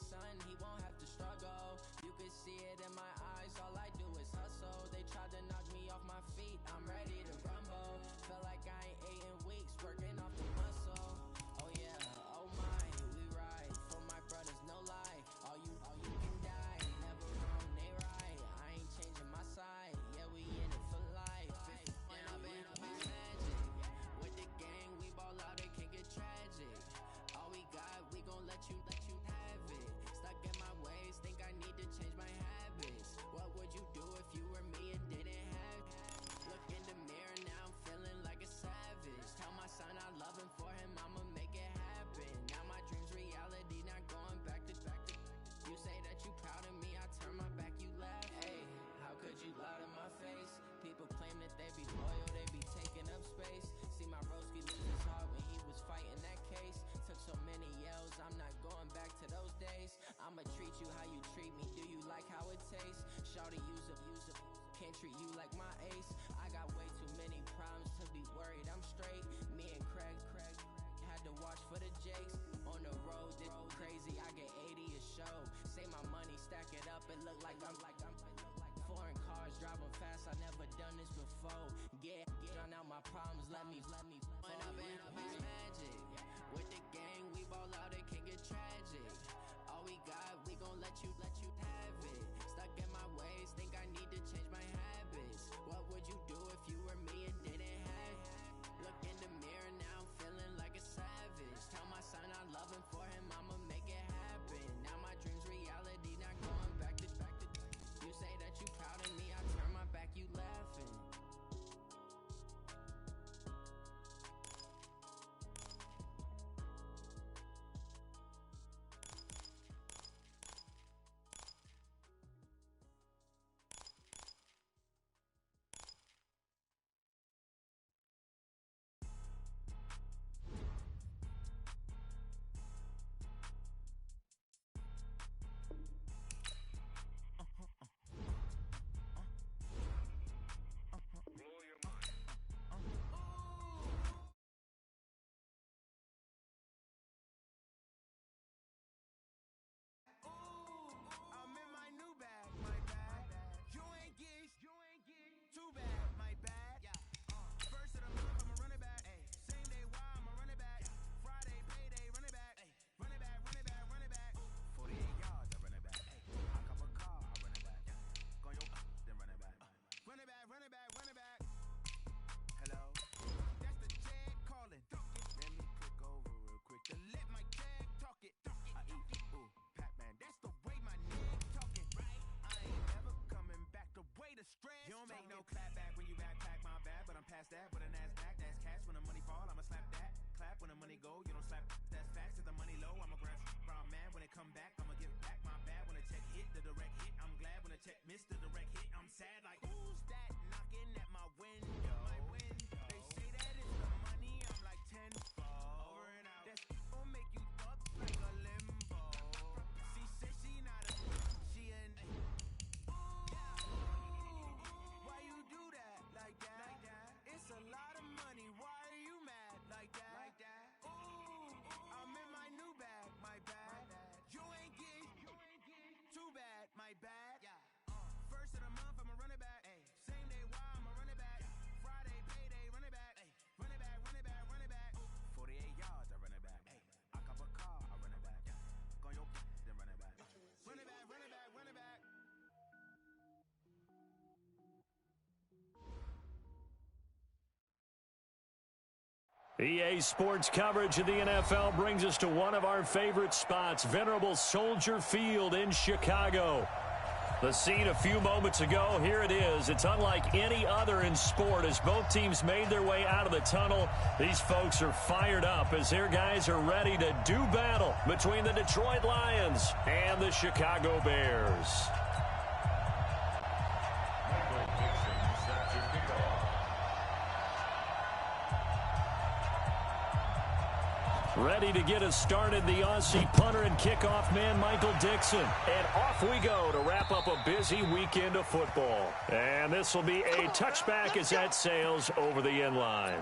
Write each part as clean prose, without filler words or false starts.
son, he won't have to struggle. You can see it in my eyes, all I do is hustle. They tried to knock me off my feet, I'm ready to rumble. Feel like I ain't ate in weeks, working off the muscle. Oh yeah, oh my, we ride for my brothers, no lie. All you can die, never wrong, they right. I ain't changing my side, yeah, we in it for life. When I've been magic, with the gang, we ball out, it can get tragic. All we got, we gon' let you have it. Stuck in my ways, think I need to change my habits. What would you do if you were me and didn't have it? Look in the mirror, now I'm feeling like a savage. Tell my son I love him, for him I'ma make it happen. Now my dream's reality, not going back to. You say that you proud of me, I turn my back, you laugh. Hey, how could you lie to my face? People claim that they be loyal, they be taking up space. See my broski lose his heart when he was fighting that case. Took so many yells, I'm not going back to those days. I'ma treat you how you treat me, do you like how it tastes? Shawty, use up, can't treat you like my ace. I got way too many problems to be worried, I'm straight. Me and Craig had to watch for the Jakes. On the road, this crazy, I get 80 a show. Say my money, stack it up, it look like I'm foreign cars, driving fast, I never done this before. Get drown out my problems, let me When I've been magic, with the gang, we ball out, it can get tragic. All we got, we gon' let you have it. Stuck in my ways, think I need to change my habits. What would you do if you were me and didn't have it? Look in the mirror, now I'm feeling like a savage. Tell my son I love him, for him I'ma make it happen. Now my dream's reality, not going back to. You say that you proud of me, I turn my back, you laughing. You don't make no clap back when you backpack my bad, but I'm past that. With a NASDAQ, that's cash. When the money fall, I'ma slap that. Clap when the money go, you don't slap. That's facts. If the money low, I'ma grab. Brown man, when it come back, I'ma give back my bad. When the check hit, the direct hit, I'm glad. When the check missed, the direct hit, I'm sad. Like who's that knocking at my window? My window. They say that it's the money, I'm like tenfold. Over and out. That's gon' make you up like a limbo. She said she not a, she an. Why you do that like that? Like that? It's a lot of money. Why are you mad like that? Like that? Ooh, I'm in my new bag. My bad. You ain't get too bad. My bad. Yeah. First of the month, I'ma run it back. Ay. Same day, why I'ma run it back. Friday, payday, run it back. Ay. Run it back, run it back, run it back. 48 yards, I run it back. Ay. I cop a car, I run it back. Go on your then run it back. Run it back, run it back, run it back. EA Sports coverage of the NFL brings us to one of our favorite spots, venerable Soldier Field in Chicago. The scene a few moments ago, here it is. It's unlike any other in sport as both teams made their way out of the tunnel. These folks are fired up as their guys are ready to do battle between the Detroit Lions and the Chicago Bears. Ready to get us started, the Aussie punter and kickoff man, Michael Dixon. And off we go to wrap up a busy weekend of football. And this will be a touchback as that sails over the end line.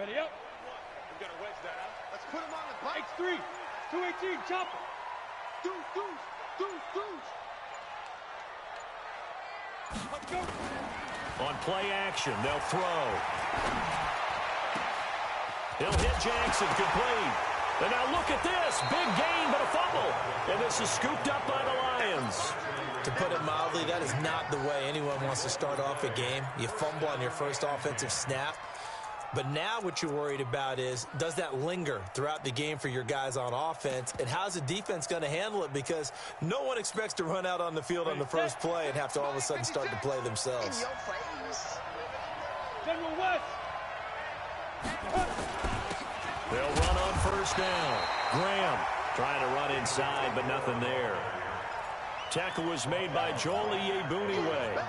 Ready up. We've got to wedge that out. Let's put him on the bike. X3. 218. Chopper. Deuce. Let's go. On play action, they'll throw. He'll hit Jackson, complete. And now look at this. Big gain, but a fumble. And this is scooped up by the Lions. To put it mildly, that is not the way anyone wants to start off a game. You fumble on your first offensive snap. But now what you're worried about is, does that linger throughout the game for your guys on offense? And how's the defense going to handle it? Because no one expects to run out on the field on the first play and have to all of a sudden start to play themselves. General West. They'll run on first down. Graham trying to run inside, but nothing there. Tackle was made by Joel Iyiegbuniwe.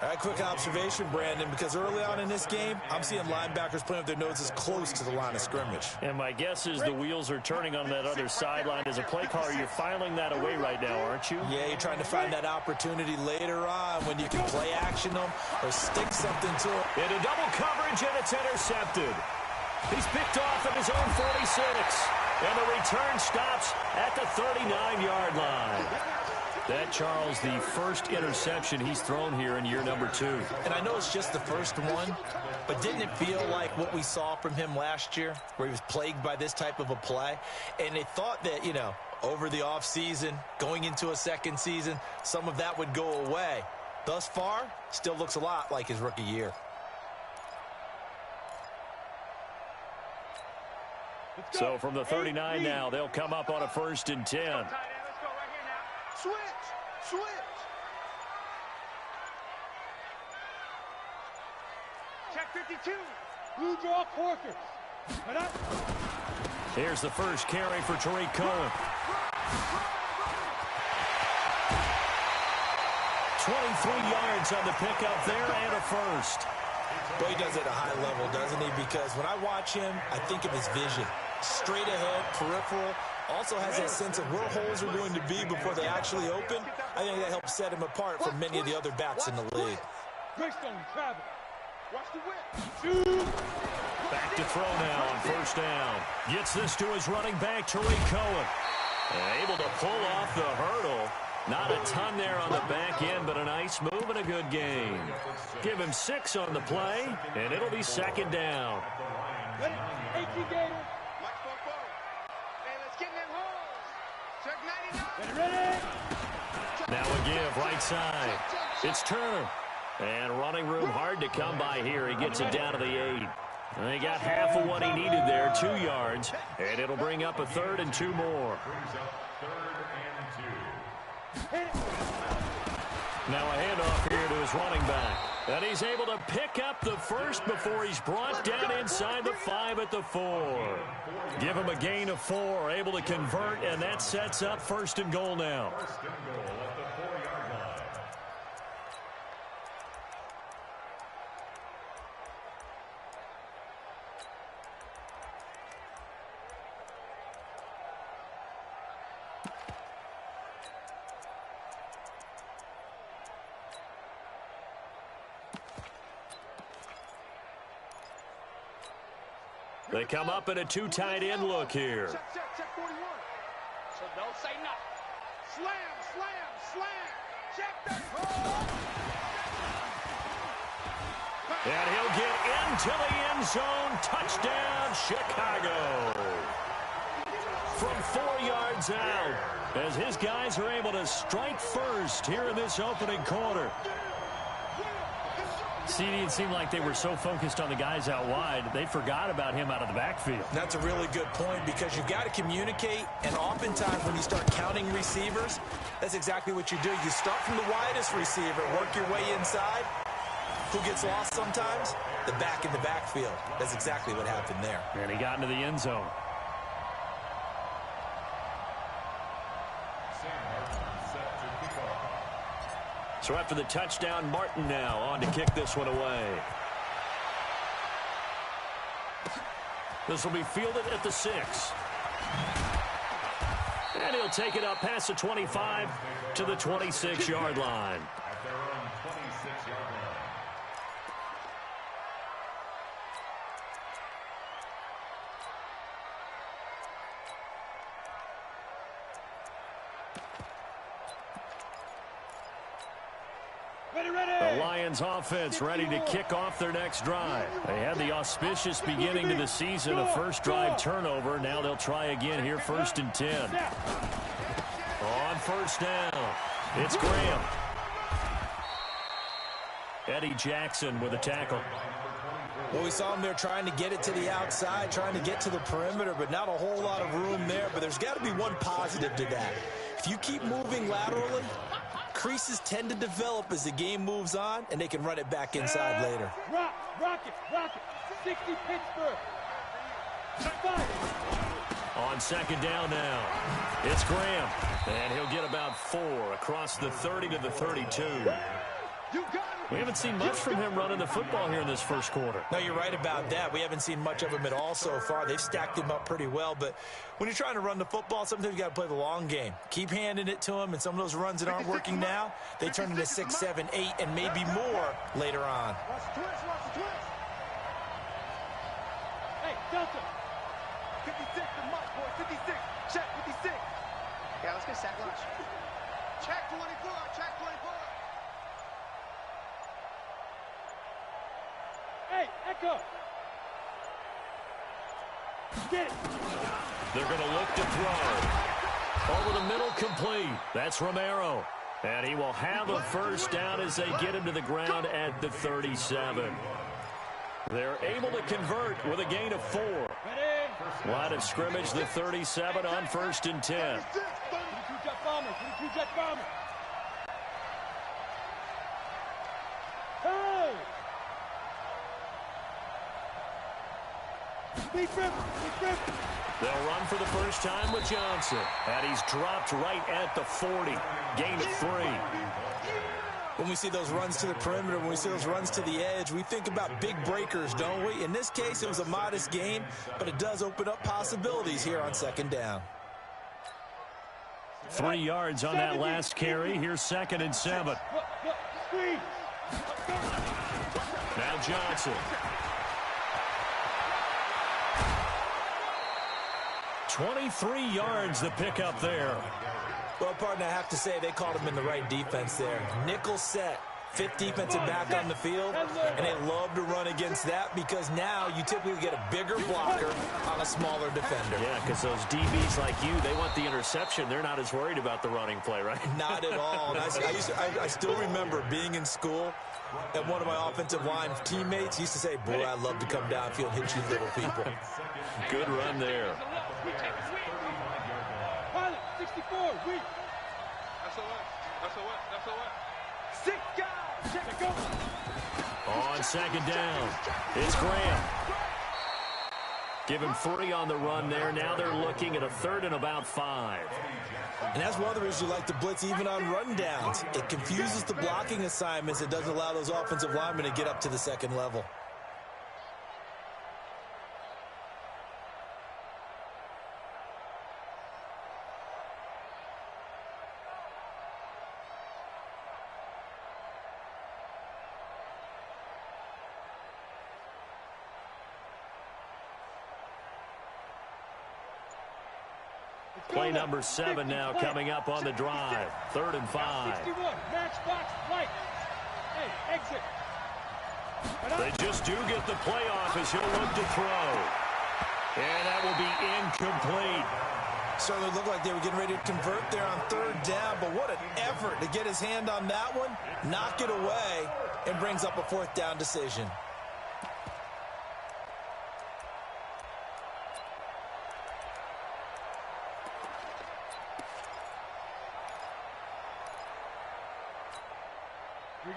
All right, quick observation, Brandon, because early on in this game, I'm seeing linebackers playing with their noses close to the line of scrimmage. And my guess is the wheels are turning on that other sideline. As a play caller, you're filing that away right now, aren't you? Yeah, you're trying to find that opportunity later on when you can play action them or stick something to them. Into double coverage, and it's intercepted. He's picked off at his own 46. And the return stops at the 39-yard line. That, Charles, the first interception he's thrown here in year number 2. And I know it's just the first one, but didn't it feel like what we saw from him last year, where he was plagued by this type of a play? And they thought that, you know, over the offseason, going into a second season, some of that would go away. Thus far, still looks a lot like his rookie year. So from the 39 now, they'll come up on a 1st and 10. Switch. Check 52. Blue draw Corker. Right up. Here's the first carry for Tariq Cohen. 23 yards on the pickup there and a first. Boy, he does it at a high level, doesn't he? Because when I watch him, I think of his vision. Straight ahead, peripheral. Also has that sense of where holes are going to be before they actually open. I think that helps set him apart from many of the other backs in the league. Greystone, Travis. Watch the whip. Back to throw now on first down. Gets this to his running back, Tariq Cohen. Able to pull off the hurdle. Not a ton there on the back end, but a nice move and a good game. Give him 6 on the play, and it'll be 2nd down. Ready? 18 Gator. Hey, let's get in them holes. Check 99. Ready? Now a give, right side. It's Turner. And running room hard to come by here. He gets it down to the 8. And they got half of what he needed there, 2 yards. And it'll bring up a 3rd and 2 more. Now a handoff here to his running back. And he's able to pick up the first before he's brought down inside the 5 at the 4. Give him a gain of 4, able to convert, and that sets up 1st and goal now. They come up in a 2 tight end look here. Check 41. So don't say nothing. Slam. Check that hole. And he'll get into the end zone. Touchdown, Chicago. From 4 yards out, as his guys are able to strike first here in this opening quarter. CD, it seemed like they were so focused on the guys out wide, they forgot about him out of the backfield. That's a really good point, because you've got to communicate, and oftentimes when you start counting receivers, that's exactly what you do. You start from the widest receiver, work your way inside. Who gets lost sometimes? The back in the backfield. That's exactly what happened there. And he got into the end zone. So after the touchdown, Martin now on to kick this one away. This will be fielded at the 6. And he'll take it up past the 25 to the 26-yard line. The Lions offense ready to kick off their next drive. They had the auspicious beginning to the season, a first drive turnover. Now they'll try again here, 1st and 10. On first down, it's Graham. Eddie Jackson with a tackle. Well, we saw him there trying to get it to the outside, trying to get to the perimeter, but not a whole lot of room there. But there's got to be one positive to that. If you keep moving laterally, creases tend to develop as the game moves on, and they can run it back inside later. Rock it. 60 Pittsburgh. On second down now, it's Graham. And he'll get about 4 across the 30 to the 32. We haven't seen much from him running the football here in this first quarter. No, you're right about that. We haven't seen much of him at all so far. They've stacked him up pretty well, but when you're trying to run the football, sometimes you got to play the long game. Keep handing it to him, and some of those runs that aren't working now, they turn into 6, 7, 8, and maybe more later on. Watch the twist. Hey, Delta. 56, the mark, boy. 56. Check 56. Yeah, let's get sack lunch. Check 24. Check 24. Hey, Echo. Get it. They're going to look to throw. Over the middle, complete. That's Romero. And he will have a first down as they get him to the ground at the 37. They're able to convert with a gain of 4. Line of scrimmage, the 37 on 1st and 10. Hey! They'll run for the first time with Johnson. And he's dropped right at the 40. Gain of 3. When we see those runs to the perimeter, when we see those runs to the edge, we think about big breakers, don't we? In this case, it was a modest gain, but it does open up possibilities here on second down. 3 yards on that last carry. Here's 2nd and 7. Now Johnson. 23 yards the pickup there. Well, partner, I have to say they called him in the right defense there. Nickel set, 5th defensive back on the field, and they love to run against that because now you typically get a bigger blocker on a smaller defender. Yeah, because those DBs like you, they want the interception. They're not as worried about the running play, right? Not at all. And I still remember being in school, and one of my offensive line teammates used to say, boy, I love to come downfield and hit you little people. Good run there. Pilot, 64, weak. That's a what? 6 guys. Check it, go. On second down, it's Graham. Give him 3 on the run there. Now they're looking at a 3rd and about 5. And that's one of the reasons you like to blitz even on rundowns. It confuses the blocking assignments. It doesn't allow those offensive linemen to get up to the second level. Play number 7 now coming up on the drive. 3rd and 5. 61, matchbox, right. Hey, exit. They just do get the playoff as he'll look to throw. And that will be incomplete. Certainly looked like they were getting ready to convert there on 3rd down, but what an effort to get his hand on that one, knock it away, and brings up a 4th down decision.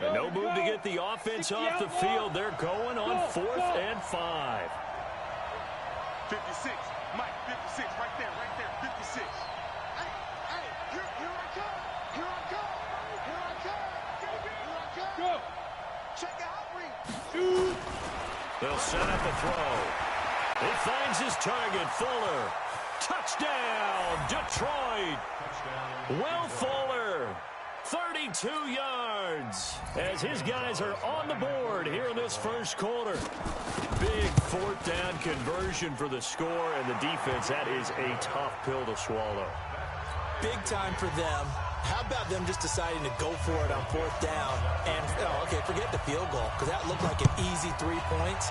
And no move to get the offense off the field. They're going on 4th and 5. 56, Mike, 56, right there, 56. Hey, here I come. Go. Check out, shoot. They'll set up a throw. He finds his target, Fuller. Touchdown, Detroit. Will Fuller. 32 yards as his guys are on the board here in this first quarter. Big 4th down conversion for the score, and the defense, that is a tough pill to swallow. Big time for them. How about them just deciding to go for it on 4th down? And, okay, forget the field goal, because that looked like an easy 3 points.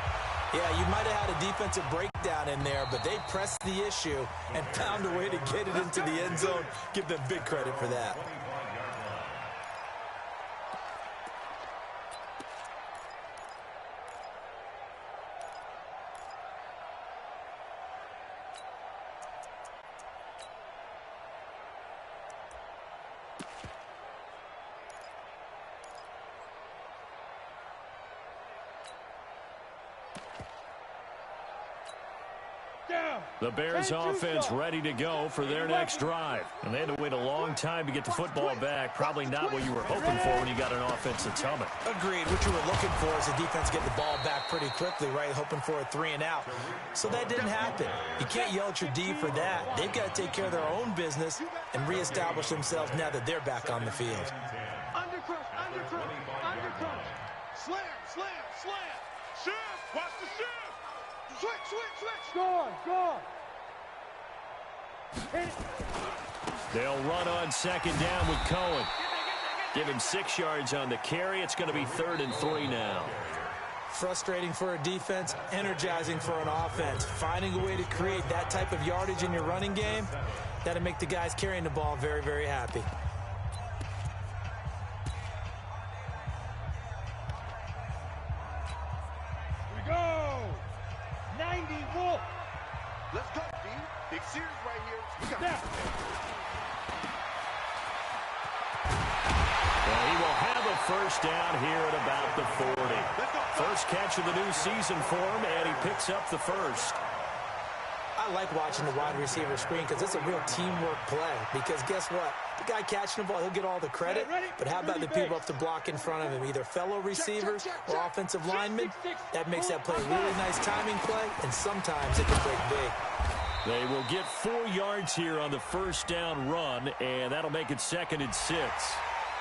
Yeah, you might have had a defensive breakdown in there, but they pressed the issue and found a way to get it into the end zone. Give them big credit for that. The Bears offense ready to go for their next drive. And they had to wait a long time to get the football back. Probably not what you were hoping for when you got an offense that's humming. Agreed. What you were looking for is the defense get the ball back pretty quickly, right? Hoping for a 3 and out. So that didn't happen. You can't yell at your D for that. They've got to take care of their own business and reestablish themselves now that they're back on the field. Undercrush, undercrush, undercrush. Slam, slam, slam. Shift, watch the shift. Switch, switch, switch. Score. Hit it. They'll run on 2nd down with Cohen. Give him 6 yards on the carry. It's going to be 3rd and 3 now. Frustrating for a defense, energizing for an offense. Finding a way to create that type of yardage in your running game, that'll make the guys carrying the ball very, very happy. Here we go. 90 Wolf. Let's go, D. Big series right here. We got Well, he will have a 1st down here at about the 40. First catch of the new season for him, and he picks up the 1st. I like watching the wide receiver screen because it's a real teamwork play. Because guess what? The guy catching the ball, he'll get all the credit. But how about the people up to block in front of him? Either fellow receivers or offensive linemen. That makes that play a really nice timing play, and sometimes it can break big. They will get 4 yards here on the 1st down run, and that'll make it 2nd and 6.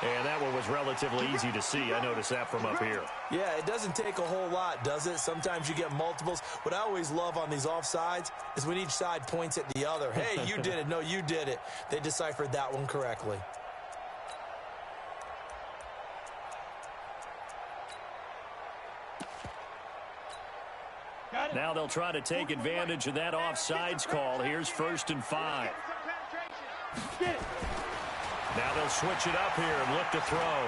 And that one was relatively easy to see. I noticed that from up here. Yeah, it doesn't take a whole lot, does it? Sometimes you get multiples. What I always love on these offsides is when each side points at the other. Hey, you did it. No, you did it. They deciphered that one correctly. Now they'll try to take advantage of that offsides call. Here's 1st and 5. Now they'll switch it up here and look to throw.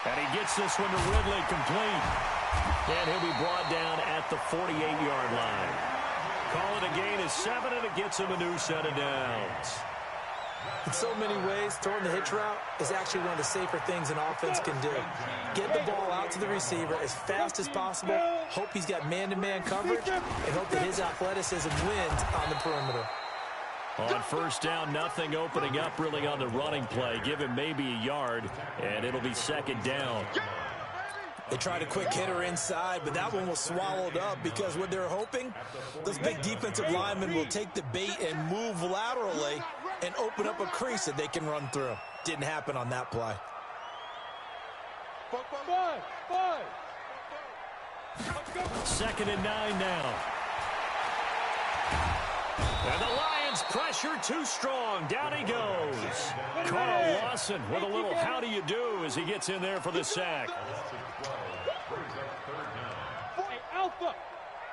And he gets this one to Ridley complete. And he'll be brought down at the 48-yard line. Call it a gain of 7, and it gets him a new set of downs. In so many ways, throwing the hitch route is actually one of the safer things an offense can do. Get the ball out to the receiver as fast as possible, hope he's got man-to-man coverage, and hope that his athleticism wins on the perimeter. On 1st down, nothing opening up really on the running play. Give him maybe a yard, and it'll be 2nd down. They tried a quick hitter inside, but that one was swallowed up because what they're hoping, those big defensive linemen will take the bait and move laterally and open up a crease that they can run through. Didn't happen on that play. 2nd and 9 now. And the Lions pressure too strong. Down he goes. Carl Lawson with a little how do you do as he gets in there for the sack. Hey, Alpha.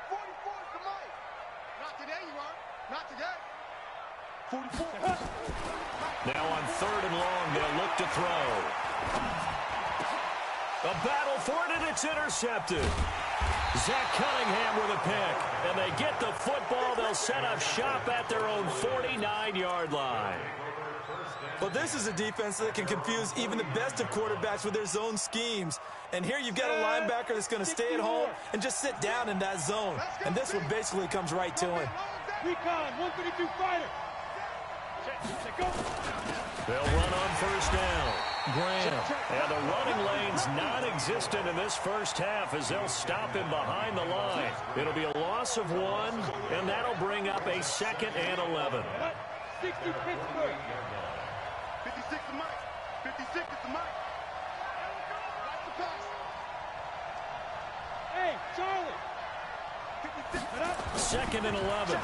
44 to Mike. Not today, you are. Not today. 44. Now on 3rd and long, they'll look to throw. A battle for it, and it's intercepted. Zach Cunningham with a pick, and they get the football. They'll set up shop at their own 49-yard line. But this is a defense that can confuse even the best of quarterbacks with their zone schemes. And here you've got a linebacker that's going to stay at home and just sit down in that zone. And this one basically comes right to him. Recon, 132 fighter. They'll run on 1st down. Graham. And the running lane's non-existent in this 1st half as they'll stop him behind the line. It'll be a loss of 1, and that'll bring up a 2nd and 11. 60 Pittsburgh. 56 to Mike. 56 is to Mike. That's the pass. Hey, Charlie. 2nd and 11.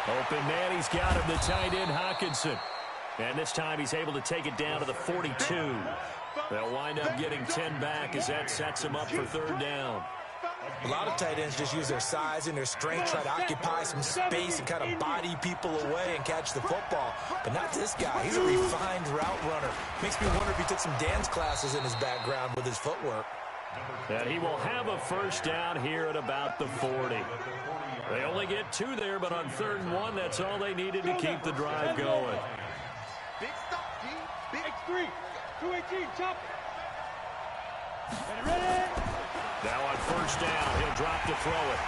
Open man, he's got him, the tight end, Hawkinson. And this time he's able to take it down to the 42. They'll wind up getting 10 back as that sets him up for third down. A lot of tight ends just use their size and their strength, try to occupy some space and kind of body people away and catch the football. But not this guy. He's a refined route runner. Makes me wonder if he took some dance classes in his background with his footwork. And he will have a first down here at about the 40. They only get 2 there, but on 3rd and 1, that's all they needed to keep the drive going. Big stop, D. Big 3. 218, chop. Ready? Now on first down, he'll drop to throw it.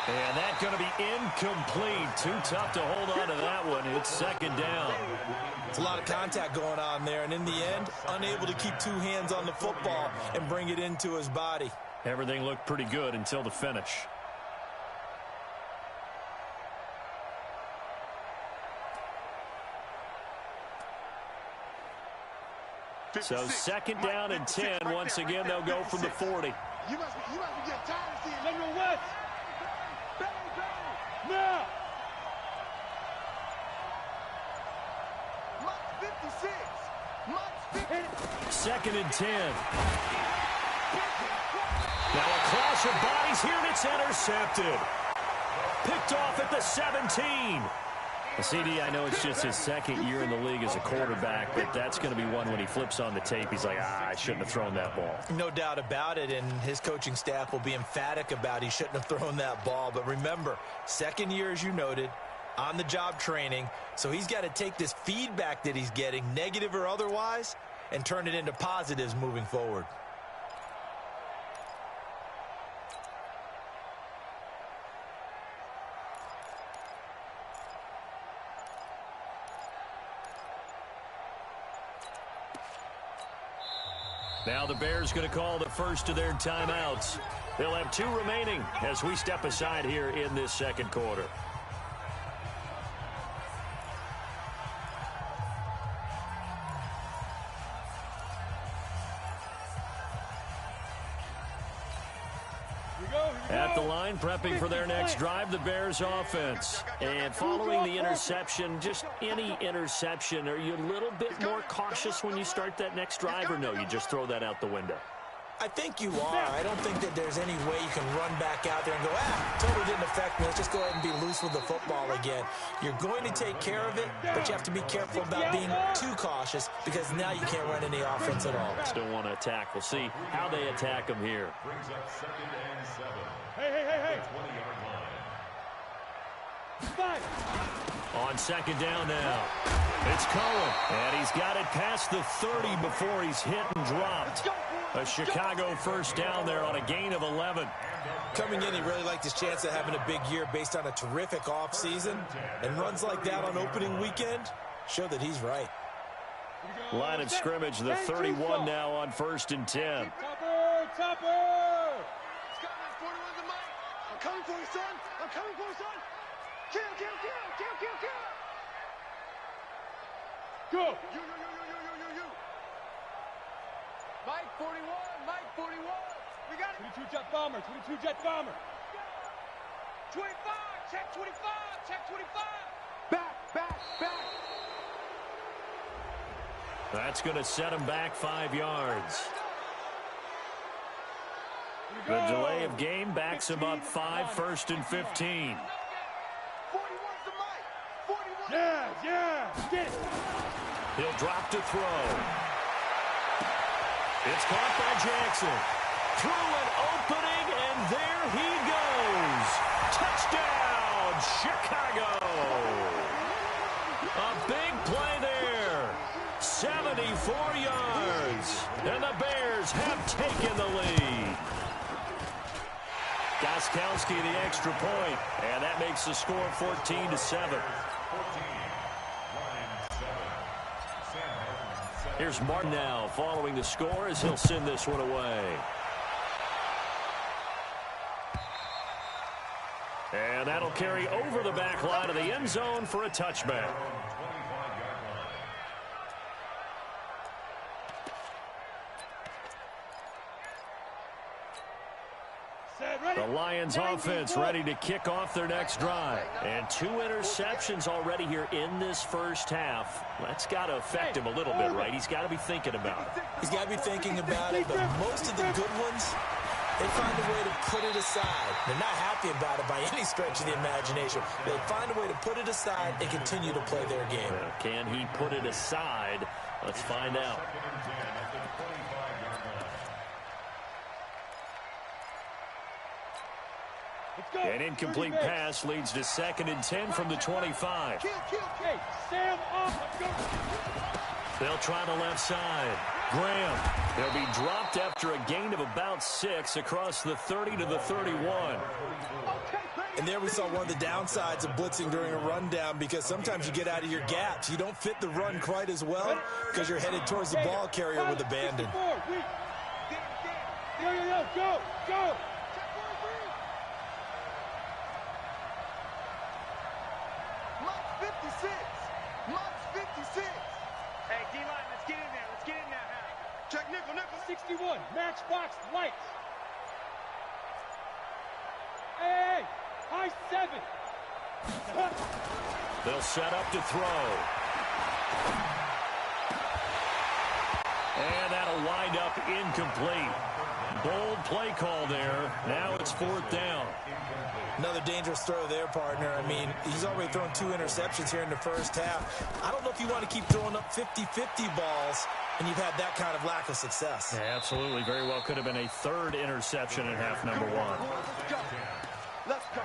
And that's going to be incomplete. Too tough to hold on to that one. It's 2nd down. It's a lot of contact going on there, and in the end, unable to keep 2 hands on the football and bring it into his body. Everything looked pretty good until the finish. So 2nd down and 10. Once again, they'll go from the 40. You must be getting tired of seeing Lemuel West. Now. Mike 56. Mike 50. 2nd and 10. Now a clash of bodies here, and it's intercepted. Picked off at the 17. CD, I know it's just his 2nd year in the league as a quarterback, but that's going to be one when he flips on the tape. He's like, I shouldn't have thrown that ball. No doubt about it, and his coaching staff will be emphatic about he shouldn't have thrown that ball. But remember, 2nd year, as you noted, on-the-job training, so he's got to take this feedback that he's getting, negative or otherwise, and turn it into positives moving forward. Now the Bears going to call the first of their timeouts. They'll have 2 remaining as we step aside here in this 2nd quarter. At the line, prepping for their next drive, the Bears offense. And following the interception, just any interception, are you a little bit more cautious when you start that next drive, or no, you just throw that out the window? I think you are. I don't think that there's any way you can run back out there and go, totally didn't affect me. Let's just go ahead and be loose with the football again. You're going to take care of it, but you have to be careful about being too cautious because now you can't run any offense at all. Still want to attack. We'll see how they attack them here. Brings up 2nd and 7. Hey. 20-yard line. Five. On 2nd down now. It's Cohen, and he's got it past the 30 before he's hit and dropped. A Chicago first down there on a gain of 11. Coming in, he really liked his chance of having a big year based on a terrific offseason. And runs like that on opening weekend show that he's right. Line of scrimmage, the 31 now on 1st and 10. Topper! Scott, 41 the mic. I'm coming for you, son. I'm coming for you, son. Kill. Go. You. Mike 41. We got it. 22 jet bomber. 25. Check 25. Back. That's going to set him back 5 yards. The delay of game backs him up 5, 1st and 15. 41's the mic. 41. Yeah. Get it. He'll drop to throw. It's caught by Jackson. Through an opening, and there he goes. Touchdown, Chicago. A big play there. 74 yards. And the Bears have taken the lead. Gostkowski the extra point, and that makes the score 14-7. Here's Martin now following the score as he'll send this one away. And that'll carry over the back line of the end zone for a touchback. The Lions offense ready to kick off their next drive. And 2 interceptions already here in this first half. That's got to affect him a little bit, right? He's got to be thinking about it. He's got to be thinking about it, but most of the good ones, they find a way to put it aside. They're not happy about it by any stretch of the imagination. They find a way to put it aside and continue to play their game. Can he put it aside? Let's find out. An incomplete pass leads to 2nd and 10 from the 25. Hey, Sam, They'll try the left side. Graham. They'll be dropped after a gain of about 6 across the 30 to the 31. And there we saw one of the downsides of blitzing during a rundown, because sometimes you get out of your gaps. You don't fit the run quite as well because you're headed towards the ball carrier with abandon. Go! March 56. Hey, D-line, let's get in there. Let's get in there now. Check nickel. 61. Matchbox lights. Hey, high 7. They'll set up to throw. And that'll wind up incomplete. Bold play call there. Now it's 4th down. Another dangerous throw there, partner. I mean, he's already thrown 2 interceptions here in the first half. I don't know if you want to keep throwing up 50-50 balls, and you've had that kind of lack of success. Yeah, absolutely. Very well could have been a 3rd interception in half number 1. Let's go.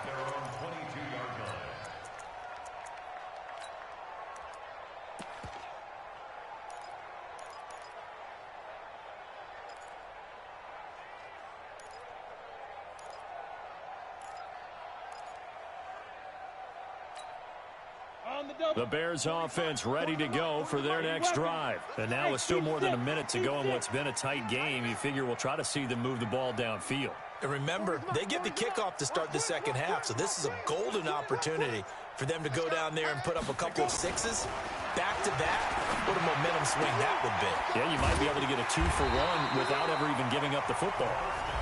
The Bears offense ready to go for their next drive. And now with still more than a minute to go in what's been a tight game, you figure we'll try to see them move the ball downfield. And remember, they get the kickoff to start the second half, so this is a golden opportunity for them to go down there and put up a couple of 6s back-to-back. What a momentum swing that would be. Yeah, you might be able to get a 2-for-1 without ever even giving up the football.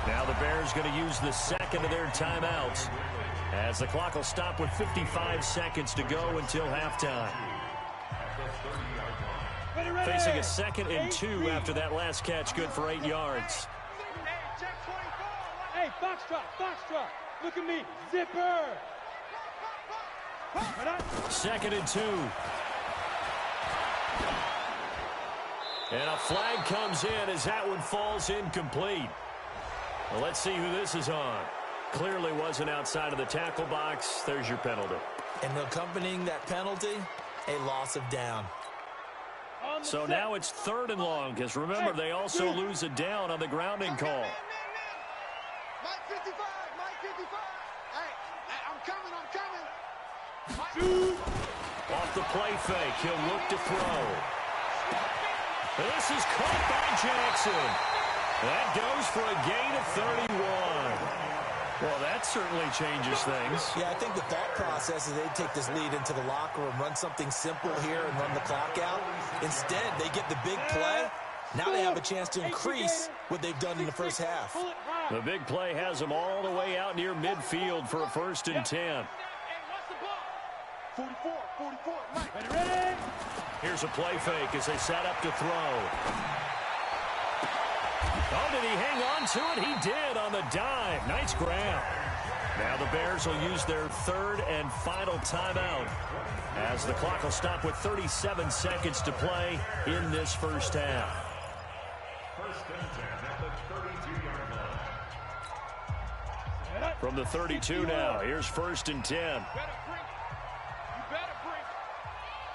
Now the Bears going to use the second of their timeouts, as the clock will stop with 55 seconds to go until halftime. Facing a 2nd and 2 after that last catch, good for 8 yards. Hey, Foxtrot. Look at me. Zipper. 2nd and 2. And a flag comes in as that one falls incomplete. Well, let's see who this is on. Clearly wasn't outside of the tackle box. There's your penalty. And accompanying that penalty, a loss of down. So now it's 3rd and long, because remember, they also lose a down on the grounding call. Mike 55. Hey, I'm coming. Off the play fake, he'll look to throw. This is caught by Jackson. That goes for a gain of 31. Well, that certainly changes things. Yeah, I think the thought process is they take this lead into the locker room, run something simple here, and run the clock out. Instead, they get the big play. Now they have a chance to increase what they've done in the first half. The big play has them all the way out near midfield for a 1st and 10. 44. Mike. Ready? Here's a play fake as they set up to throw. Oh, did he hang on to it? He did on the dive. Nice grab. Now the Bears will use their 3rd and final timeout, as the clock will stop with 37 seconds to play in this first half. 1st and 10 at the 32-yard line. From the 32 now, here's 1st and 10. You better bring.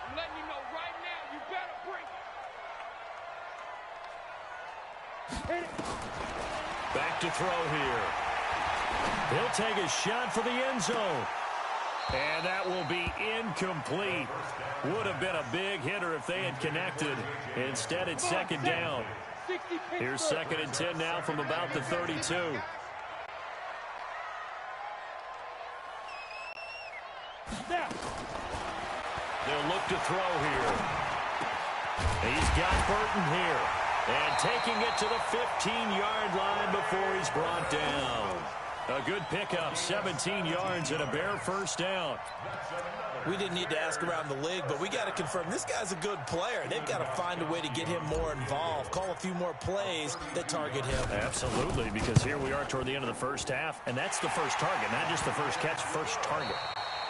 I'm letting you know right now, you better bring. Back to throw here. He'll take a shot for the end zone. And that will be incomplete. Would have been a big hitter if they had connected. Instead, it's 2nd down. Here's 2nd and 10 now from about the 32. They'll look to throw here. He's got Burton here. And taking it to the 15-yard line before he's brought down. A good pickup, 17 yards and a Bear first down. We didn't need to ask around the league, but we got to confirm this guy's a good player. They've got to find a way to get him more involved, call a few more plays that target him. Absolutely, because here we are toward the end of the first half, and that's the first target, not just the first catch, first target.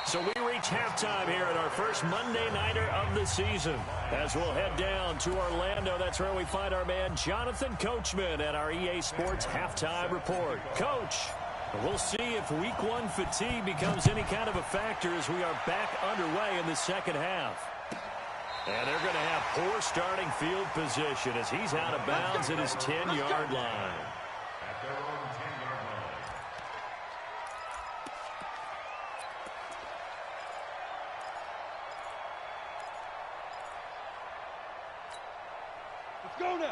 So we reach halftime here at our first Monday Nighter of the season. As we'll head down to Orlando, that's where we find our man Jonathan Coachman at our EA Sports Halftime Report. Coach, we'll see if Week 1 fatigue becomes any kind of a factor as we are back underway in the second half. And they're going to have poor starting field position as he's out of bounds at his 10-yard line.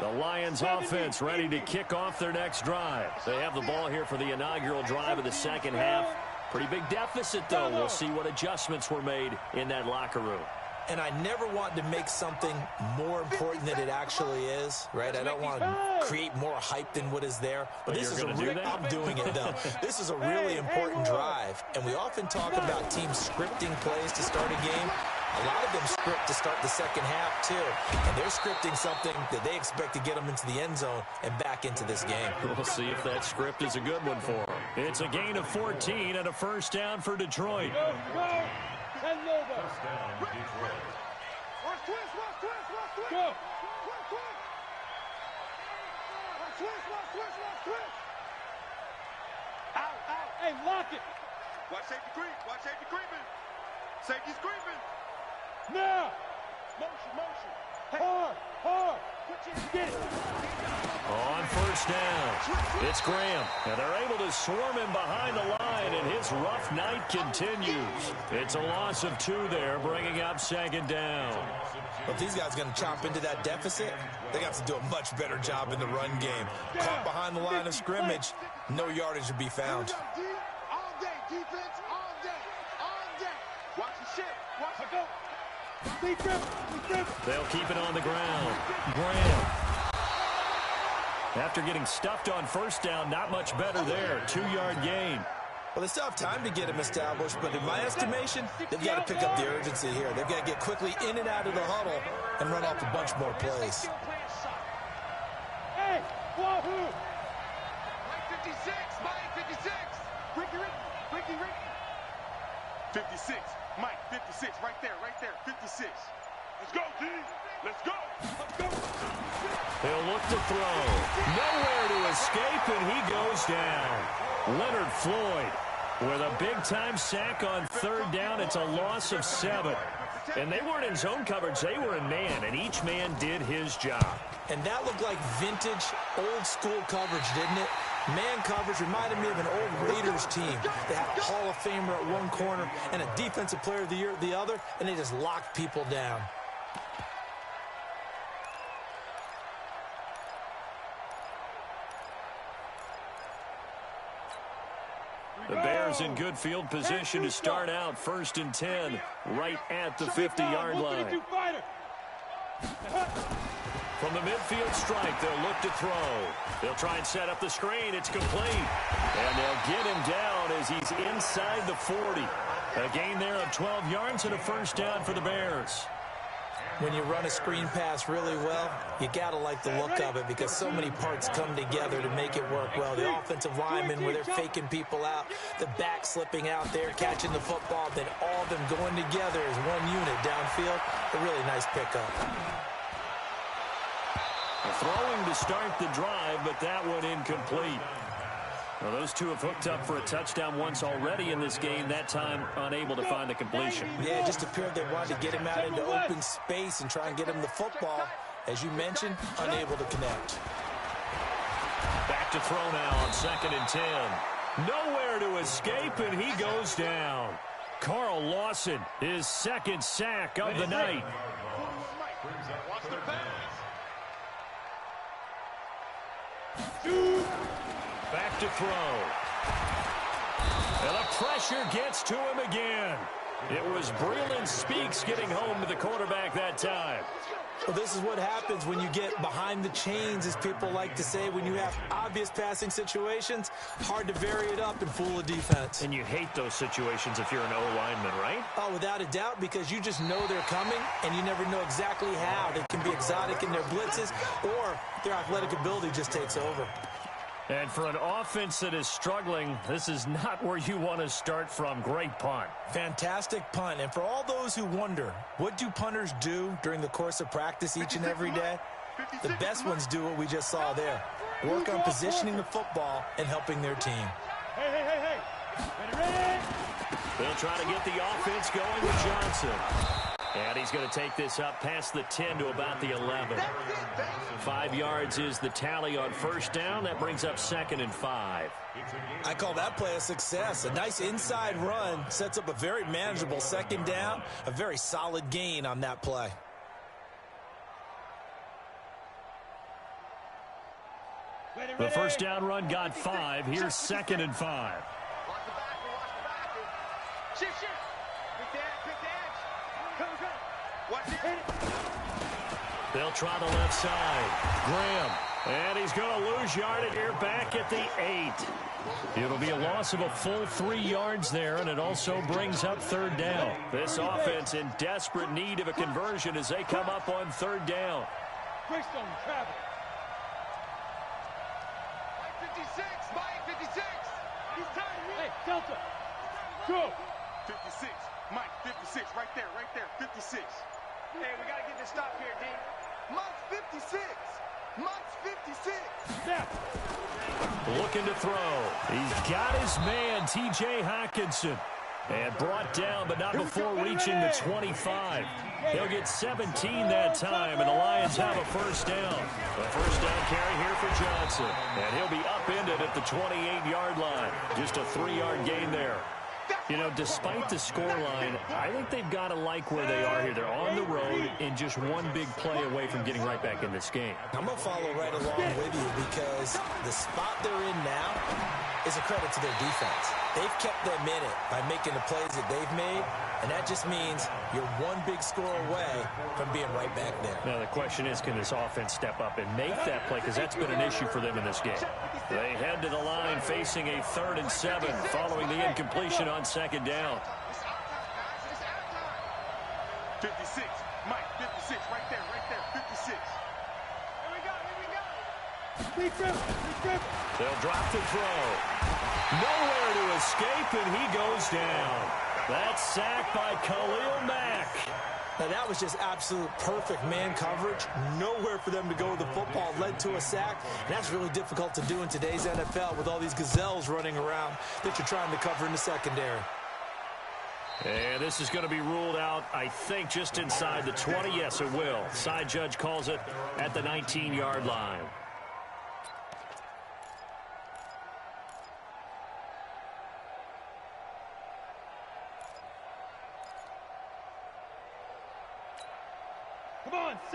The Lions offense ready to kick off their next drive. They have the ball here for the inaugural drive of the second half. Pretty big deficit, though. We'll see what adjustments were made in that locker room. And I never want to make something more important than it actually is, right? I don't want to create more hype than what is there. But this is I'm doing it, though. This is a really important drive. And we often talk about teams scripting plays to start a game. A lot of them script to start the second half, too. And they're scripting something that they expect to get them into the end zone and back into this game. We'll see if that script is a good one for them. It's a gain of 14 and a first down for Detroit. Go. And Lobo. Watch twist. Go. Watch twist. Out. Hey, lock it. Watch safety creep. Watch safety creeping. Safety's creeping. Now. Motion. Hard. Get it. On first down, it's Graham. And they're able to swarm him behind the line, and his rough night continues. It's a loss of 2 there, bringing up second down. If these guys are going to chop into that deficit, they got to do a much better job in the run game. Caught behind the line of scrimmage, no yardage to be found. All day, defense, all day. Watch the shit. Watch it go. They'll keep it on the ground. Graham. After getting stuffed on first down, not much better there. 2-yard gain. Well, they still have time to get him established, but in my estimation, they've got to pick up the urgency here. They've got to get quickly in and out of the huddle and run off a bunch more plays. Hey, wahoo! Mike 56. Ricky. 56. Mike 56. Right there. 56. Let's go, D. Let's go. He'll look to throw. Nowhere to escape, and he goes down. Leonard Floyd with a big-time sack on third down. It's a loss of 7. And they weren't in zone coverage. They were in man, and each man did his job. And that looked like vintage, old-school coverage, didn't it? Man coverage reminded me of an old Raiders team. They had a Hall of Famer at one corner and a Defensive Player of the Year at the other, and they just locked people down. The Bears in good field position to start out 1st and 10, right at the 50-yard line. From the midfield stripe, they'll look to throw. They'll try and set up the screen. It's complete. And they'll get him down as he's inside the 40. A gain there of 12 yards and a first down for the Bears. When you run a screen pass really well, you got to like the look of it because so many parts come together to make it work well. The offensive linemen where they're faking people out, the back slipping out there, catching the football, then all of them going together as one unit downfield. A really nice pickup. Throwing to start the drive, but that one incomplete. Well, those two have hooked up for a touchdown once already in this game, that time unable to find a completion. Yeah, it just appeared they wanted to get him out into open space and try and get him the football. As you mentioned, unable to connect. Back to throw now on 2nd and 10. Nowhere to escape, and he goes down. Carl Lawson, his 2nd sack of the night. Watch the pass. Back to throw. And the pressure gets to him again. It was Breland Speaks getting home to the quarterback that time. Well, this is what happens when you get behind the chains, as people like to say. When you have obvious passing situations, hard to vary it up and fool a defense. And you hate those situations if you're an O-lineman, right? Oh, without a doubt, because you just know they're coming, and you never know exactly how. They can be exotic in their blitzes, or their athletic ability just takes over. And for an offense that is struggling, this is not where you want to start from. Great punt. Fantastic punt. And for all those who wonder, what do punters do during the course of practice each and every day? The best ones do what we just saw there. Work on positioning the football and helping their team. Hey. Ready. They'll try to get the offense going with Johnson. And he's going to take this up past the 10 to about the 11. 5 yards is the tally on first down. That brings up 2nd and 5. I call that play a success. A nice inside run sets up a very manageable 2nd down. A very solid gain on that play. The first down run got 5. Here's 2nd and 5. Watch the back. Shift. Pick the edge. Come. Watch it. They'll try the left side. Graham. And he's going to lose yardage here back at the 8. It'll be a loss of a full 3 yards there, and it also brings up 3rd down. This offense in desperate need of a conversion as they come up on 3rd down. Greystone, travel. Mike 56. He's tired of me. Hey, Delta. Go. 56. Mike 56. Right there. 56. Hey, we got to get this stop here, D. Mike's 56. Mike's 56. Snap. Looking to throw. He's got his man, T.J. Hockenson. And brought down, but not before reaching the 25. He'll get 17 that time, and the Lions have a first down. A first down carry here for Johnson. And he'll be upended at the 28-yard line. Just a 3-yard gain there. You know, despite the scoreline, I think they've got to like where they are here. They're on the road and just one big play away from getting right back in this game. I'm going to follow right along with you because the spot they're in now is a credit to their defense. They've kept them in it by making the plays that they've made, and that just means you're one big score away from being right back there. Now, the question is, can this offense step up and make that play? Because that's been an issue for them in this game. They head to the line facing a 3rd and 7 following the incompletion on 2nd down. 56. Mike 56. Right there. 56. Here we go. They'll drop the throw. Nowhere to escape, and he goes down. That's sacked by Khalil Mack. Now, that was just absolute perfect man coverage. Nowhere for them to go with the football. Led to a sack. And that's really difficult to do in today's NFL with all these gazelles running around that you're trying to cover in the secondary. And this is going to be ruled out, I think, just inside the 20. Yes, it will. Side judge calls it at the 19-yard line.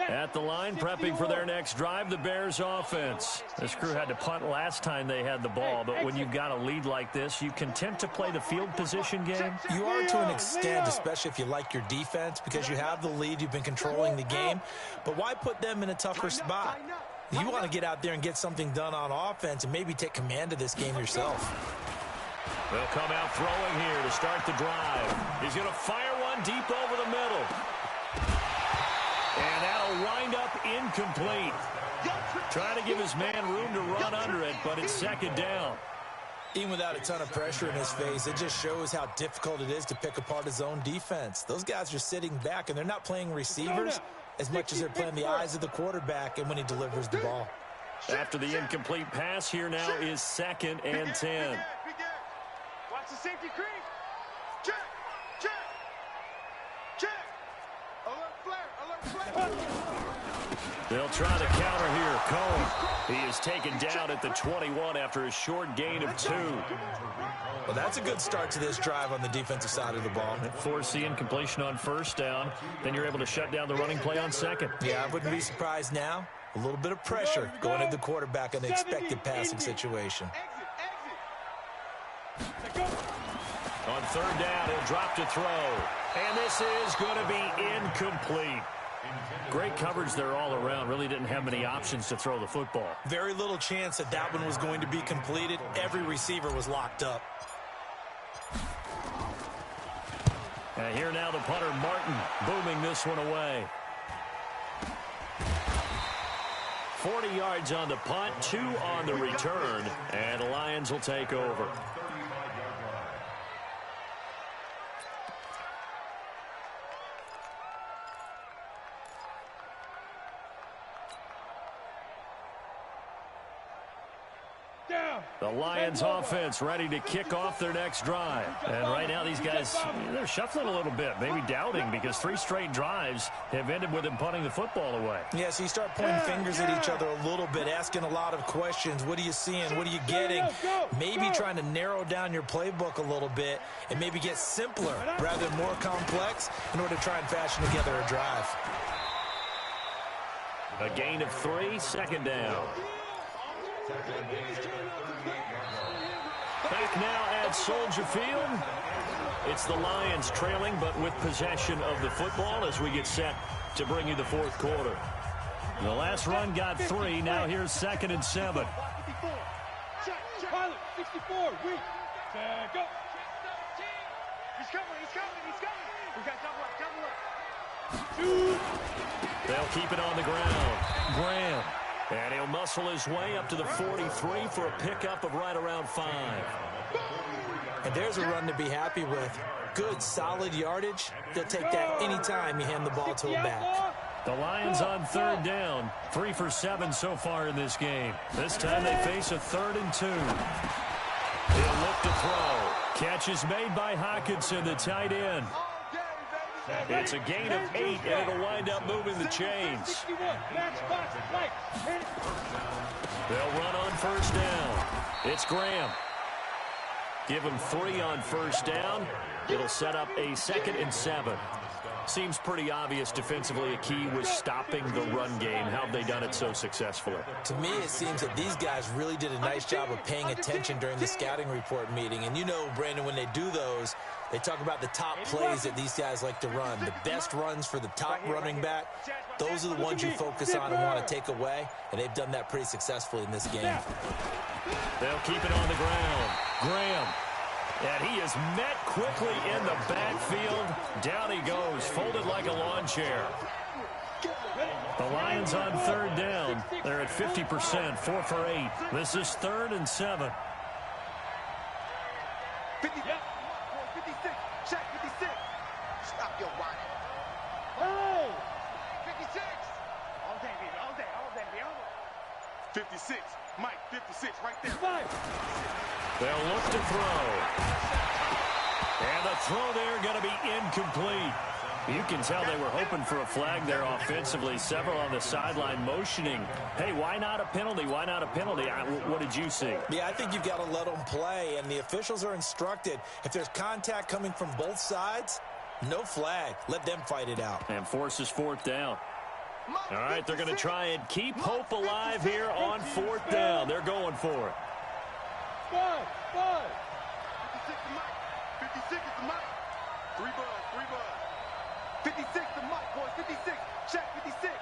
At the line, prepping for their next drive, the Bears offense. This crew had to punt last time they had the ball, but when you've got a lead like this, you content to play the field position game? You are to an extent, especially if you like your defense, because you have the lead, you've been controlling the game. But why put them in a tougher spot? You want to get out there and get something done on offense and maybe take command of this game yourself. They'll come out throwing here to start the drive. He's going to fire one deep over the middle. And that'll wind up incomplete. Trying to give his man room to run under it, but it's 2nd down. Even without a ton of pressure in his face, it just shows how difficult it is to pick apart his own defense. Those guys are sitting back, and they're not playing receivers as much as they're playing the eyes of the quarterback and when he delivers the ball. After the incomplete pass, here now is 2nd and 10. Watch the safety creep. Check. Alert flare. They'll try to counter here. Cohen. He is taken down at the 21 after a short gain of 2. Well, that's a good start to this drive on the defensive side of the ball. Force the incompletion on first down. Then you're able to shut down the running play on 2nd. Yeah, I wouldn't be surprised now. A little bit of pressure going at the quarterback in the expected passing situation. On third down, he'll drop to throw. And this is going to be incomplete. Great coverage there all around. Really didn't have many options to throw the football. Very little chance that that one was going to be completed. Every receiver was locked up. And here now the punter, Martin, booming this one away. 40 yards on the punt, 2 on the return, and the Lions will take over. The Lions offense ready to kick off their next drive. And right now these guys, they're shuffling a little bit, maybe doubting, because 3 straight drives have ended with them punting the football away. Yeah, so you start pointing fingers at each other a little bit, asking a lot of questions. What are you seeing? What are you getting? Maybe trying to narrow down your playbook a little bit and maybe get simpler rather than more complex in order to try and fashion together a drive. A gain of 3, second down. Back now at Soldier Field. It's the Lions trailing, but with possession of the football as we get set to bring you the fourth quarter. The last run got 3. Now here's 2nd and 7. Pilot, 64, weak. Go. He's coming. We got double up. They'll keep it on the ground. Graham. And he'll muscle his way up to the 43 for a pickup of right around 5. And there's a run to be happy with. Good, solid yardage. They'll take that anytime you hand the ball to a back. The Lions on third down. 3 for 7 so far in this game. This time they face a 3rd and 2. He'll look to throw. Catch is made by Hockenson, the tight end. It's a gain of 8, and it'll wind up moving the chains. They'll run on first down. It's Graham. Give him 3 on first down. It'll set up a 2nd and 7. Seems pretty obvious defensively a key was stopping the run game. How have they done it so successfully? To me, it seems that these guys really did a nice job of paying attention during the scouting report meeting. And you know, Brandon, when they do those, they talk about the top plays that these guys like to run. The best runs for the top running back, those are the ones you focus on and want to take away. And they've done that pretty successfully in this game. They'll keep it on the ground. Graham. And he is met quickly in the backfield. Down he goes, folded like a lawn chair. The Lions on third down. They're at 50%, 4 for 8. This is 3rd and 7. 56. Check 56. Stop your whining. Hey! 56. All day, baby. 56. Mike, 56, right there. They'll look to throw. And the throw there going to be incomplete. You can tell they were hoping for a flag there offensively. Several on the sideline motioning. Hey, why not a penalty? Why not a penalty? What did you see? Yeah, I think you've got to let them play, and the officials are instructed. If there's contact coming from both sides, no flag. Let them fight it out. And forces 4th down. All right, they're going to try and keep hope alive here on 4th down. They're going for it. 5. 56 to Mike. 56 is the Mike. 3 buzz. 56 to Mike, boys. 56. Check 56.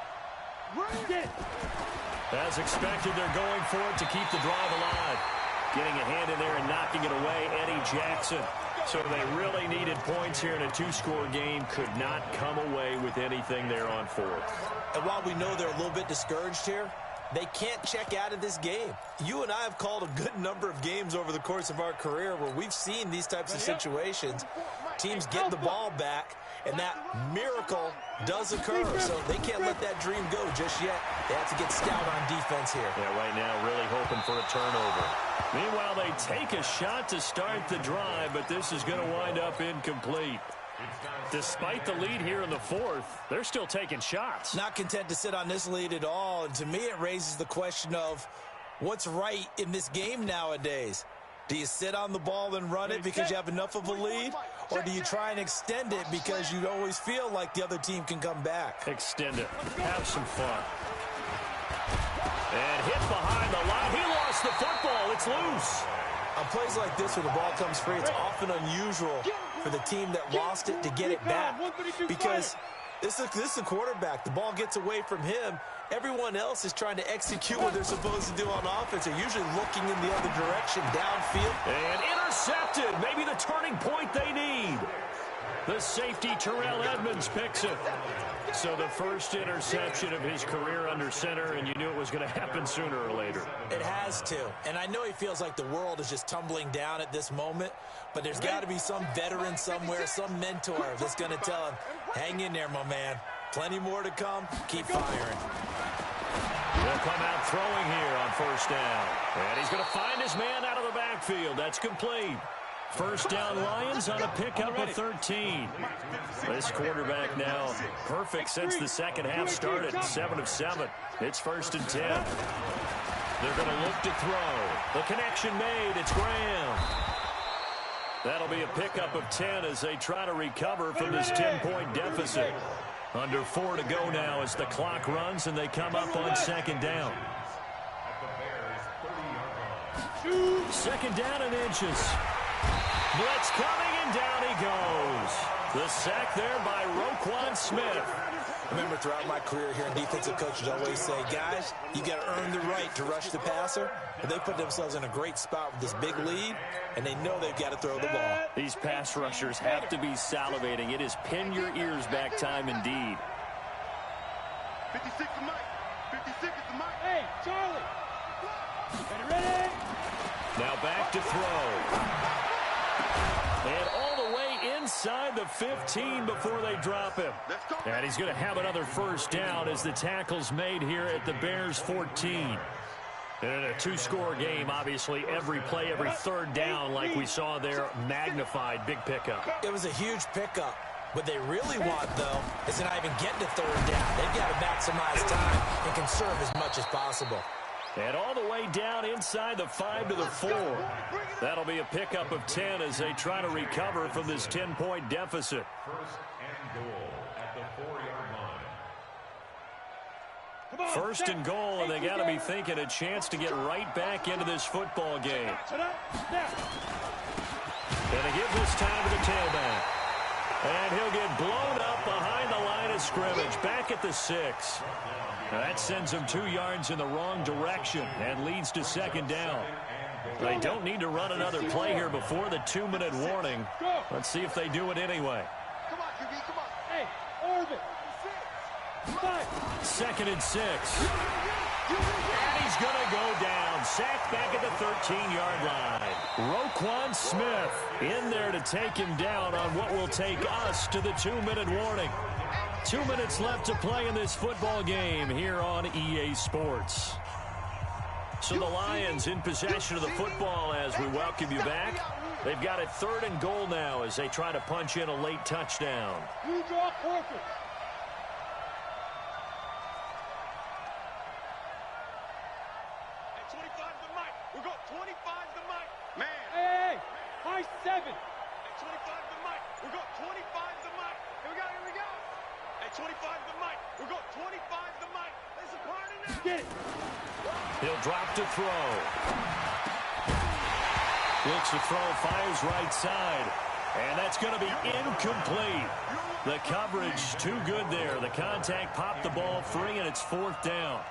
Get. As expected, they're going for it to keep the drive alive. Getting a hand in there and knocking it away, Eddie Jackson. So they really needed points here in a 2-score game. Could not come away with anything there on 4th. And while we know they're a little bit discouraged here, they can't check out of this game. You and I have called a good number of games over the course of our career where we've seen these types of situations. Teams get the ball back, and that miracle does occur. So they can't let that dream go just yet. They have to get stout on defense here. Yeah, right now really hoping for a turnover. Meanwhile, they take a shot to start the drive, but this is going to wind up incomplete. Despite the lead here in the 4th, they're still taking shots. Not content to sit on this lead at all. And to me, it raises the question of what's right in this game nowadays. Do you sit on the ball and run it because you have enough of a lead? Or do you try and extend it because you always feel like the other team can come back? Extend it. Have some fun. And hit behind the line. He lost the football. It's loose. On plays like this where the ball comes free, it's often unusual for the team that lost it to get it back because this is the quarterback. The ball gets away from him. Everyone else is trying to execute what they're supposed to do on offense. They're usually looking in the other direction, downfield. And intercepted. Maybe the turning point they need. The safety, Terrell Edmonds, picks it. So the first interception of his career under center, and you knew it was going to happen sooner or later. It has to. And I know he feels like the world is just tumbling down at this moment, but there's got to be some veteran somewhere, some mentor that's going to tell him, hang in there, my man. Plenty more to come. Keep firing. He'll come out throwing here on first down. And he's going to find his man out of the backfield. That's complete. First down Lions on a pickup of 13. This quarterback now perfect since the second half started. 7 of 7. It's 1st and 10. They're going to look to throw. The connection made. It's Graham. That'll be a pickup of 10 as they try to recover from this 10-point deficit. Under 4 to go now as the clock runs and they come up on second down. Second down and inches. Blitz coming, and down he goes. The sack there by Roquan Smith. I remember throughout my career hearing defensive coaches always say, guys, you got to earn the right to rush the passer. And they put themselves in a great spot with this big lead, and they know they've got to throw the ball. These pass rushers have to be salivating. It is pin your ears back time indeed. 56 is Mike. 56 is the Mike. Hey, Charlie. Ready? Now back to throw. And all the way inside the 15 before they drop him. And he's going to have another first down as the tackle's made here at the Bears 14. And in a 2-score game, obviously, every play, every third down, like we saw there, magnified, big pickup. It was a huge pickup. What they really want, though, is to not even get to third down. They've got to maximize time and conserve as much as possible. And all the way down inside the 5 to the 4. That'll be a pickup of 10 as they try to recover from this 10-point deficit. First and goal at the 4-yard line. First and goal, and they got to be thinking a chance to get right back into this football game. Gonna give this time to the tailback. And he'll get blown up behind the line of scrimmage, back at the 6. Now that sends him 2 yards in the wrong direction and leads to second down. They don't need to run another play here before the 2-minute warning. Let's see if they do it anyway. Come on, QB, come on. Hey, Orbit. 2nd and 6. And he's going to go down. Sacked back at the 13-yard line. Roquan Smith in there to take him down on what will take us to the 2-minute warning. 2 minutes left to play in this football game here on EA Sports. So the Lions in possession of the football as we welcome you back. They've got it 3rd and goal now as they try to punch in a late touchdown. You draw corker. Hey, 25 to Mike. We go 25 to Mike. Man. Hey, high 7. Hey, 25 to Mike. We go 25 to Mike. Here we go, here we go. Hey, 25 to Mike. We go 25 to Mike. There's a party now. Get it. He'll drop to throw. Looks to throw, fires right side. And that's going to be incomplete. The coverage too good there. The contact popped the ball free, and it's 4th down.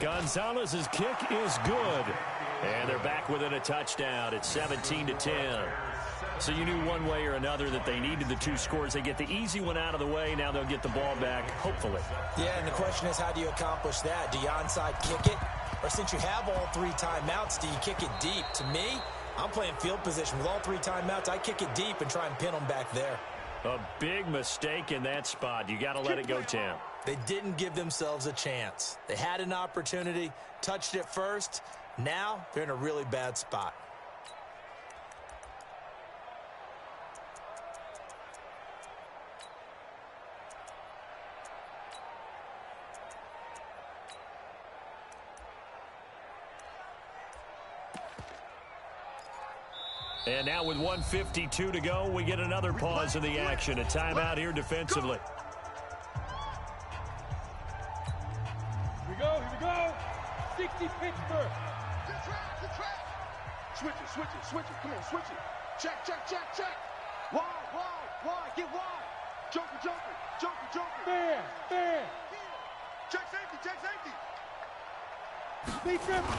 Gonzalez's kick is good. And they're back within a touchdown. It's 17-10. So you knew one way or another that they needed the 2 scores. They get the easy one out of the way. Now they'll get the ball back, hopefully. Yeah, and the question is, how do you accomplish that? Do you onside kick it? Or since you have all 3 timeouts, do you kick it deep? To me, I'm playing field position. With all 3 timeouts, I kick it deep and try and pin them back there. A big mistake in that spot. You got to let it go, Tam. They didn't give themselves a chance. They had an opportunity, touched it first. Now they're in a really bad spot. And now with 1:52 to go, we get another pause in the action. A timeout here defensively. 60 Pittsburgh. Switch it. Come on, switch it. Check. Wide. Get wide. Joker. Fair. Check safety. Be dribble.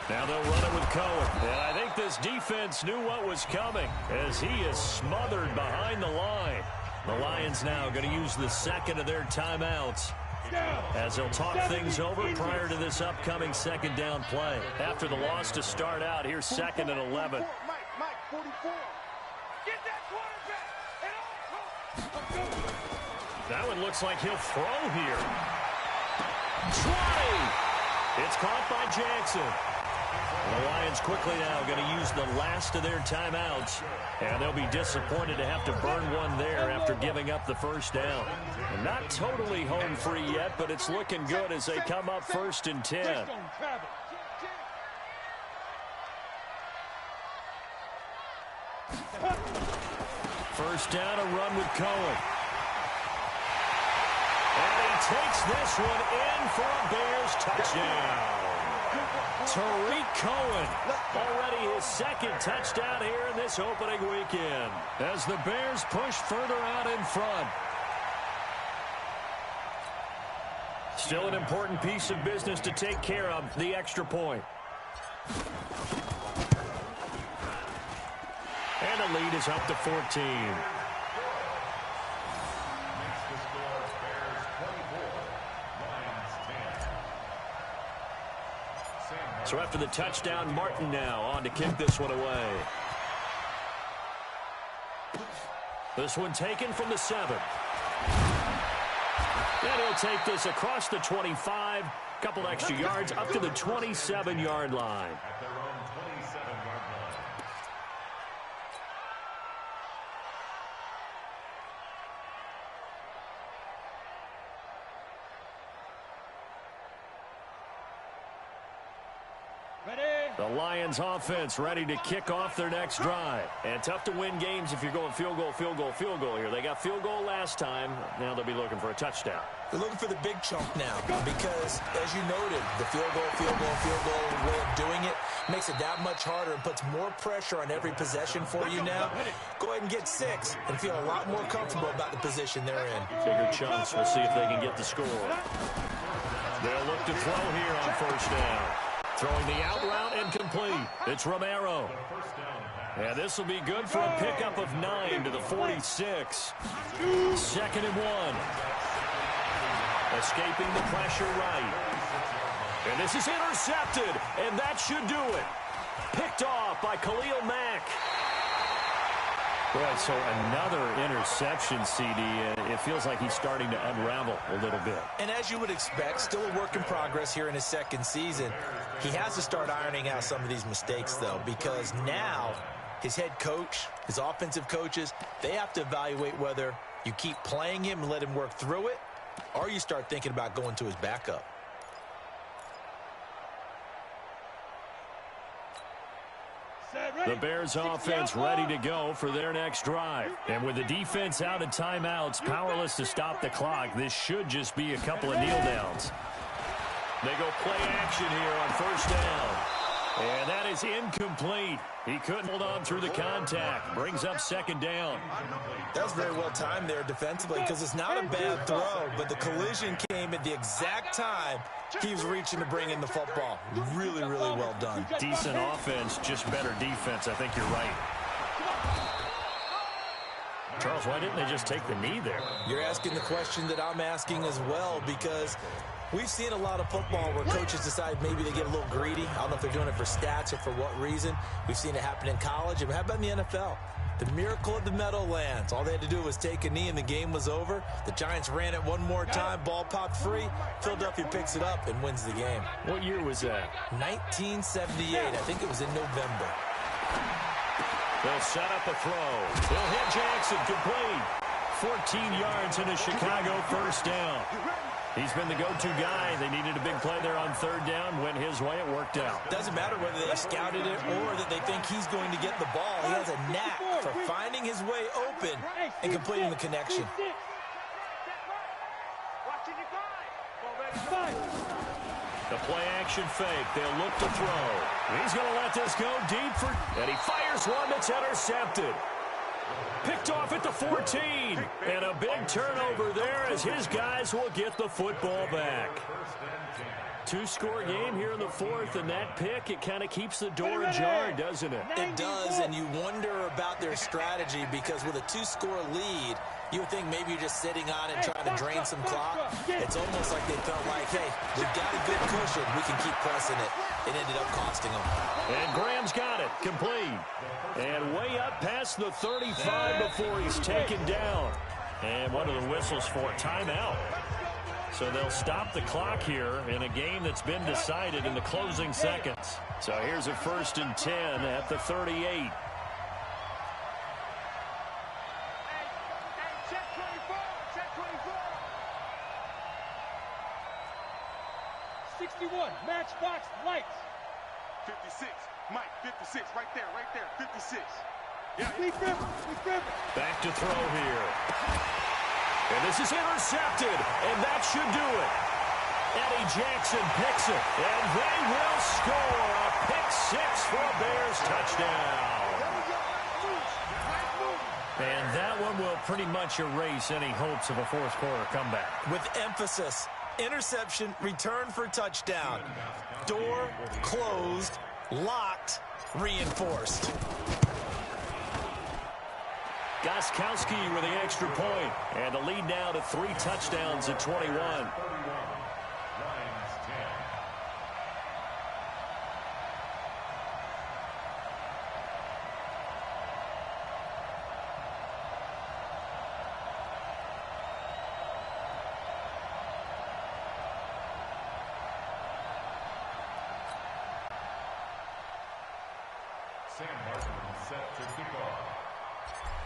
Now they'll run it with Cohen. And I think this defense knew what was coming as he is smothered behind the line. The Lions now going to use the second of their timeouts as they'll talk things over prior to this upcoming second down play. After the loss to start out, here's 2nd and 11. Mike, 44. Get that quarterback. That one looks like he'll throw here. Try! It's caught by Jackson. The Lions quickly now going to use the last of their timeouts, and they'll be disappointed to have to burn one there after giving up the first down. And not totally home free yet, but it's looking good as they come up 1st and 10. First down, a run with Cohen. And he takes this one in for a Bears touchdown. Tariq Cohen, already his 2nd touchdown here in this opening weekend, as the Bears push further out in front. Still an important piece of business to take care of, the extra point. And the lead is up to 14. So after the touchdown, Martin now on to kick this one away. This one taken from the 7. And he'll take this across the 25. Couple extra yards up to the 27-yard line. At their own 27-yard line. The Lions offense ready to kick off their next drive. And tough to win games if you're going field goal here. They got field goal last time. Now they'll be looking for a touchdown. They're looking for the big chunk now because, as you noted, the field goal way of doing it makes it that much harder and puts more pressure on every possession for you now. Go ahead and get 6 and feel a lot more comfortable about the position they're in. Bigger chunks. We'll see if they can get the score. They'll look to throw here on first down. Throwing the out route incomplete. It's Romero. And this will be good for a pickup of 9 to the 46. 2nd and 1. Escaping the pressure right. And this is intercepted. And that should do it. Picked off by Khalil Mack. Right, so another interception, CD. It feels like he's starting to unravel a little bit. And as you would expect, still a work in progress here in his 2nd season. He has to start ironing out some of these mistakes, though, because now his head coach, his offensive coaches, they have to evaluate whether you keep playing him and let him work through it, or you start thinking about going to his backup. The Bears offense ready to go for their next drive. And with the defense out of timeouts, powerless to stop the clock, this should just be a couple of kneel downs. They go play action here on first down. And that is incomplete. He couldn't hold on through the contact. Brings up 2nd down. That was very well timed there defensively because it's not a bad throw, but the collision came at the exact time he was reaching to bring in the football. Really, really well done. Decent offense, just better defense. I think you're right. Charles, why didn't they just take the knee there? You're asking the question that I'm asking as well, because we've seen a lot of football where coaches decide maybe they get a little greedy. I don't know if they're doing it for stats or for what reason. We've seen it happen in college. And how about in the NFL? The miracle of the Meadowlands. All they had to do was take a knee and the game was over. The Giants ran it one more time. Ball popped free. Philadelphia picks it up and wins the game. What year was that? 1978. I think it was in November. They'll set up a throw. They'll hit Jackson complete. 14 yards into Chicago, first down. He's been the go-to guy. They needed a big play there on 3rd down. Went his way. It worked out. Doesn't matter whether they scouted it or that they think he's going to get the ball. He has a knack for finding his way open and completing the connection. The play-action fake. They'll look to throw. He's going to let this go deep and he fires one that's intercepted. Picked off at the 14. And a big turnover there as his guys will get the football back. Two-score game here in the fourth, and that pick, it kind of keeps the door ajar, doesn't it? It does, and you wonder about their strategy because with a two-score lead, you would think maybe you're just sitting on it and trying to drain some clock. It's almost like they felt like, hey, we've got a good cushion. We can keep pressing it. It ended up costing them. And Graham's got it, complete. And way up past the 35 before he's taken down. And one of the whistles for a timeout. So they'll stop the clock here in a game that's been decided in the closing seconds. So here's a 1st and 10 at the 38. Check 24. Check 24. 61. Matchbox lights. 56. Mike, 56. Right there. 56. Yeah. We flip. Back to throw here. And this is intercepted, and that should do it. Eddie Jackson picks it, and they will score a pick-6 for a Bears touchdown. And that one will pretty much erase any hopes of a fourth-quarter comeback. With emphasis, interception, return for touchdown. Door closed, locked, reinforced. Gostkowski with the extra point, and the lead now to 3 touchdowns at 21. Sam Martin set to kick off.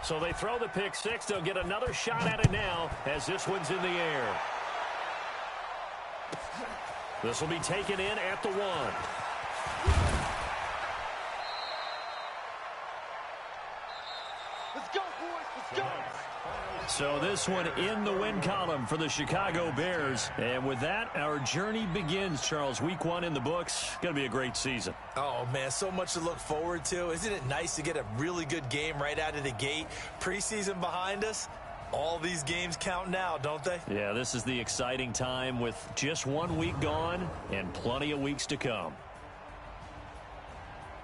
So they throw the pick-6. They'll get another shot at it now as this one's in the air. This will be taken in at the 1. Let's go, boys. Let's go. So this one in the win column for the Chicago Bears. And with that, our journey begins, Charles. Week 1 in the books. Going to be a great season. Oh, man, so much to look forward to. Isn't it nice to get a really good game right out of the gate? Preseason behind us. All these games count now, don't they? Yeah, this is the exciting time with just 1 week gone and plenty of weeks to come.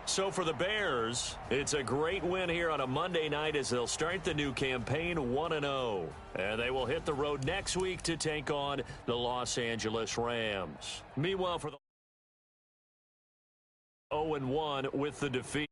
So for the Bears, it's a great win here on a Monday night as they'll start the new campaign 1-0. And they will hit the road next week to take on the Los Angeles Rams. Meanwhile, for the 0-1 with the defeat.